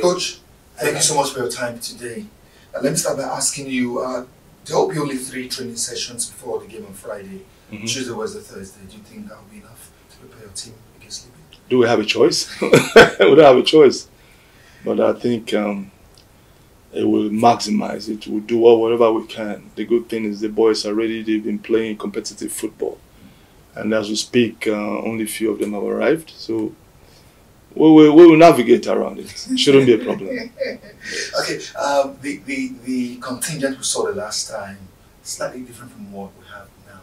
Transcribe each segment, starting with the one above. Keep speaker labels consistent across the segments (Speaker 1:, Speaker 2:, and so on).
Speaker 1: Coach, thank you so much for your time today. Let me start by asking you, there will be only 3 training sessions before the game on Friday. Tuesday, Wednesday, Thursday. Do you think that will be enough to prepare your team against Libya?
Speaker 2: Do we have a choice? We don't have a choice. But I think it will maximize it. We'll do whatever we can. The good thing is the boys are ready. They've been playing competitive football. And as we speak, only a few of them have arrived. So we will navigate around it. Shouldn't be a problem.
Speaker 1: Okay, the contingent we saw the last time, slightly different from what we have now.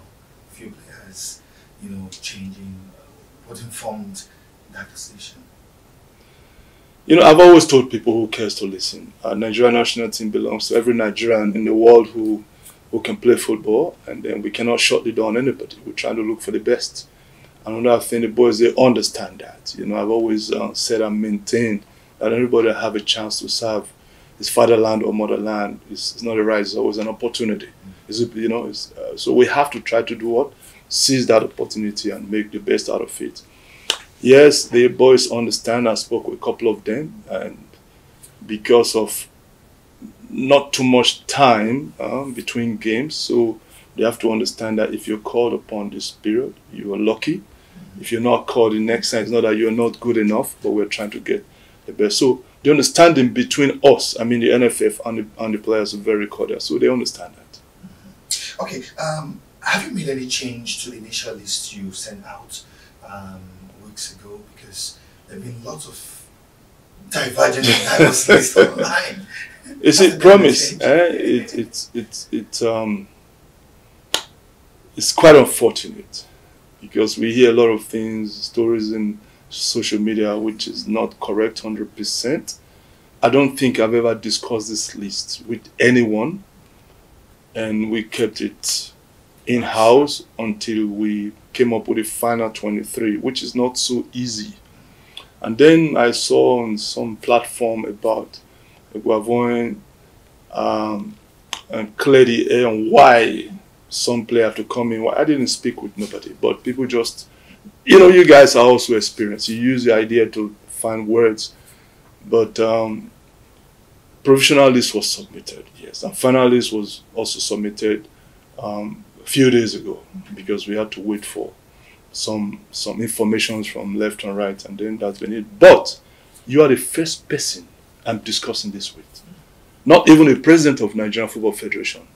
Speaker 1: A few players, you know, changing. What informed that decision?
Speaker 2: You know, I've always told people who cares to listen. Our Nigerian national team belongs to every Nigerian in the world who can play football, and then we cannot shut the door on anybody. We're trying to look for the best. And another thing, the boys, they understand that. You know, I've always said and maintained that everybody have a chance to serve his fatherland or motherland. It's not a right, it's always an opportunity. You know, so we have to try to do what? Seize that opportunity and make the best out of it. Yes, the boys understand. I spoke with a couple of them, and because of not too much time between games, so they have to understand that if you're called upon this period, you are lucky. If you're not called the next time, it's not that you're not good enough, but we're trying to get the best. So the understanding between us, I mean the NFF and the players, are very cordial, so they understand that.
Speaker 1: Okay, have you made any change to the initial list you sent out weeks ago? Because there have been lots of divergent and diverse lists online.
Speaker 2: Is it promise? It's quite unfortunate because we hear a lot of things, stories in social media which is not correct 100%. I don't think I've ever discussed this list with anyone, and we kept it in-house until we came up with the final 23, which is not so easy. And then I saw on some platform about Eguavoen and clear the air on why some player have to come in. I didn't speak with nobody, but people just, you know, you guys are also experienced. You use the idea to find words. But provisional list was submitted, yes. And final list was also submitted a few days ago because we had to wait for some information from left and right, and then that's been it. But you are the first person I'm discussing this with. Not even the president of Nigerian Football Federation.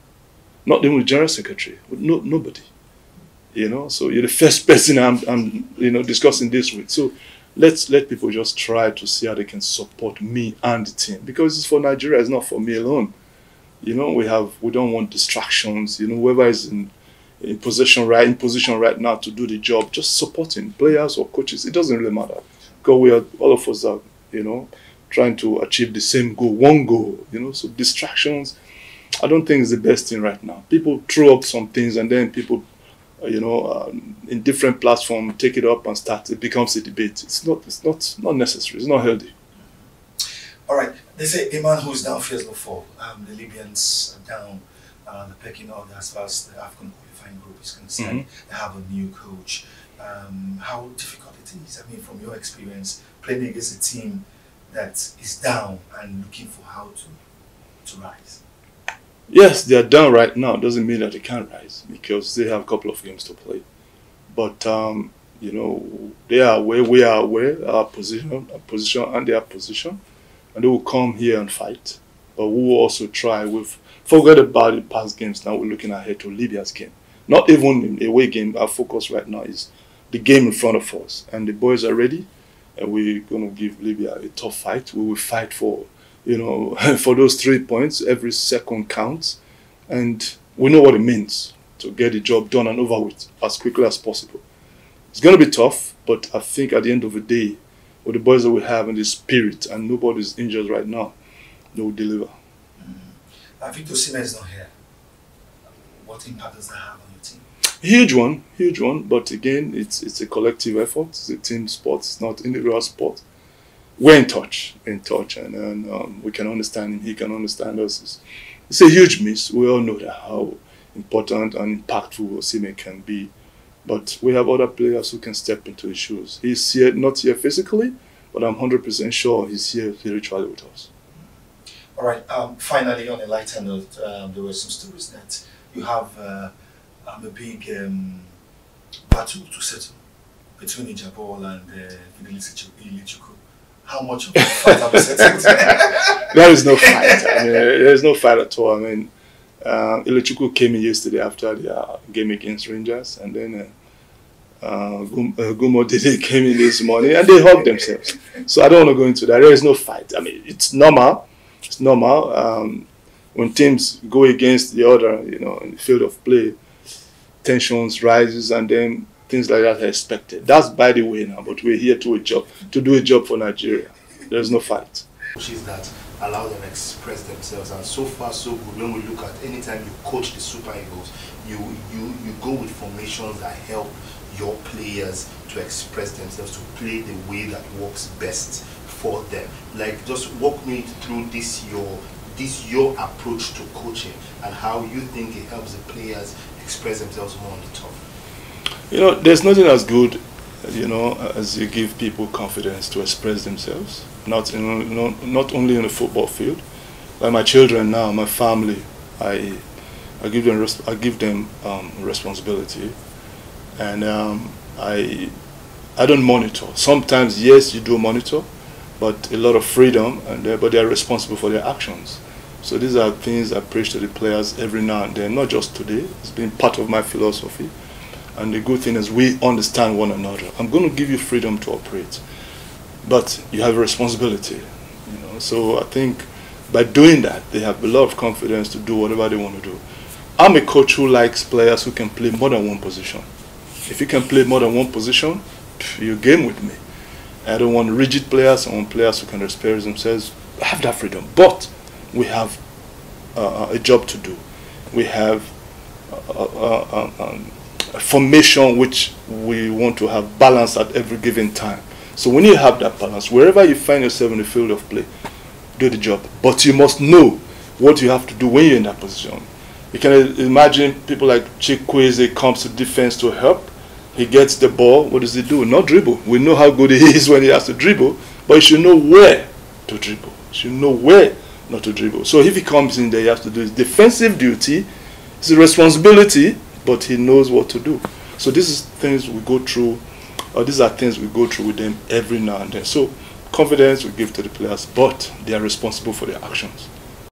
Speaker 2: Not even the general secretary. Nobody. You know, so you're the first person I'm discussing this with. So let people just try to see how they can support me and the team, because it's for Nigeria, it's not for me alone. You know, we don't want distractions. You know, whoever is in position right now to do the job, just supporting players or coaches. It doesn't really matter, because all of us are, you know, trying to achieve the same goal, one goal. You know, so distractions, I don't think is the best thing right now. People throw up some things, and then people, you know, in different platforms take it up and start. It becomes a debate. It's not necessary. It's not healthy.
Speaker 1: All right. They say a man who's down fears no fall. The Libyans are down the pecking order as far as the AFCON qualifying group is concerned. They have a new coach. How difficult it is? I mean, from your experience, playing against a team that is down and looking for how to rise.
Speaker 2: Yes, they are down right now. Doesn't mean that they can't rise, because they have a couple of games to play. But you know, they are aware, we are aware, our position and their position, and they will come here and fight. But we will also try. We've forgot about the past games. Now we're looking ahead to Libya's game. Not even in the away game. Our focus right now is the game in front of us, and the boys are ready, and we're going to give Libya a tough fight. We will fight for, you know, for those 3 points. Every second counts, and we know what it means to get the job done and over with as quickly as possible. It's going to be tough, but I think at the end of the day, with the boys that we have and the spirit, and nobody's injured right now, they will deliver.
Speaker 1: Victor Osimhen is not here. What impact does that have on your team?
Speaker 2: Huge one. But again, it's a collective effort. It's a team sport. It's not individual sport. We're in touch, and we can understand him. He can understand us. It's a huge miss. We all know that how important and impactful Osimhen can be. But we have other players who can step into his shoes. He's here, not here physically, but I'm 100% sure he's here spiritually with us.
Speaker 1: All right. Finally, on a lighter note, there were some stories that you have a big battle to settle between Eguavoen and Eguavoen. How much of a fight have you settled?
Speaker 2: There is no fight. I mean, there is no fight at all. I mean, Eguavoen came in yesterday after the game against Rangers, and then Gumo Dede came in this morning, and they hugged themselves. So I don't want to go into that. There is no fight. I mean, it's normal. It's normal. When teams go against the other, you know, in the field of play, tensions rises, and then things like that are expected. That's by the way now, but we're here to do a job for Nigeria. There's no fight.
Speaker 1: Coaches that allow them to express themselves, and so far so good. When we look at any time you coach the Super Eagles, you go with formations that help your players to express themselves, to play the way that works best for them. Like, just walk me through this your approach to coaching and how you think it helps the players express themselves more on the top.
Speaker 2: You know, there's nothing as good, you know, as you give people confidence to express themselves. Not only in the football field. Like my children now, my family, I give them responsibility, and I don't monitor. Sometimes, yes, you do monitor, but a lot of freedom, but they are responsible for their actions. So these are things I preach to the players every now and then, not just today. It's been part of my philosophy. And the good thing is we understand one another. I'm going to give you freedom to operate, but you have a responsibility. You know, so I think by doing that, they have a lot of confidence to do whatever they want to do. I'm a coach who likes players who can play more than one position. If you can play more than one position, you game with me. I don't want rigid players. I want players who can express themselves. I have that freedom, but we have a job to do. We have a formation which we want to have balance at every given time. So when you have that balance, wherever you find yourself in the field of play, do the job. But you must know what you have to do when you're in that position. You can imagine people like Chikwueze comes to defense to help. He gets the ball. What does he do? Not dribble. We know how good he is when he has to dribble, but you should know where to dribble. You should know where not to dribble. So if he comes in there, he has to do his defensive duty. It's a responsibility, but he knows what to do. So this is things we go through, or these are things we go through with them every now and then. So confidence we give to the players, but they are responsible for their actions.